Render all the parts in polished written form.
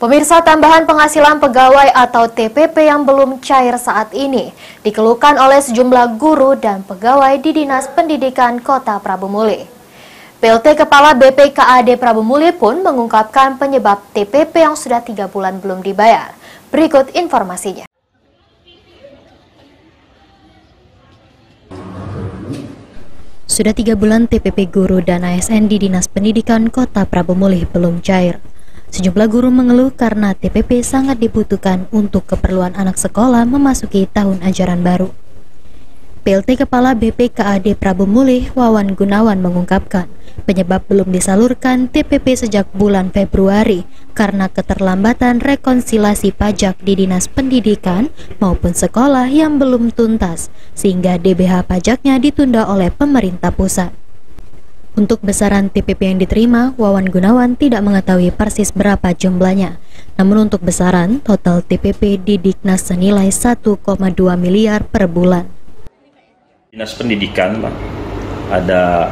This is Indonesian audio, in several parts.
Pemirsa, tambahan penghasilan pegawai atau TPP yang belum cair saat ini dikeluhkan oleh sejumlah guru dan pegawai di Dinas Pendidikan Kota Prabu Muli. PLT Kepala BPKAD Prabu Muli pun mengungkapkan penyebab TPP yang sudah 3 bulan belum dibayar. Berikut informasinya. Sudah 3 bulan TPP guru dan ASN di Dinas Pendidikan Kota Prabu Muli belum cair. Sejumlah guru mengeluh karena TPP sangat dibutuhkan untuk keperluan anak sekolah memasuki tahun ajaran baru. PLT Kepala BPKAD Prabu Muli, Wawan Gunawan mengungkapkan, penyebab belum disalurkan TPP sejak bulan Februari karena keterlambatan rekonsiliasi pajak di Dinas Pendidikan maupun sekolah yang belum tuntas, sehingga DBH pajaknya ditunda oleh pemerintah pusat. Untuk besaran TPP yang diterima, Wawan Gunawan tidak mengetahui persis berapa jumlahnya. Namun untuk besaran, total TPP di Diknas senilai 1,2 miliar per bulan. Dinas Pendidikan, Pak, ada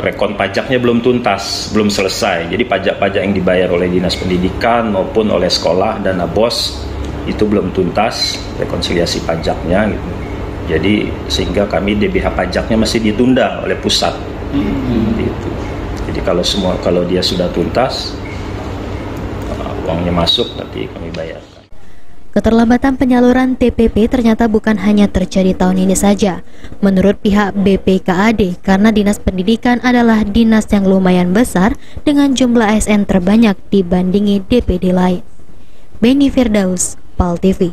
rekon pajaknya belum tuntas, belum selesai. Jadi pajak-pajak yang dibayar oleh Dinas Pendidikan maupun oleh sekolah dan BOS itu belum tuntas, rekonsiliasi pajaknya gitu. Jadi sehingga kami DBH pajaknya masih ditunda oleh pusat. Gitu. Jadi kalau dia sudah tuntas, uangnya masuk nanti kami bayarkan. Keterlambatan penyaluran TPP ternyata bukan hanya terjadi tahun ini saja. Menurut pihak BPKAD, karena Dinas Pendidikan adalah dinas yang lumayan besar dengan jumlah ASN terbanyak dibandingi DPD lain. Beni Firdaus, PAL TV.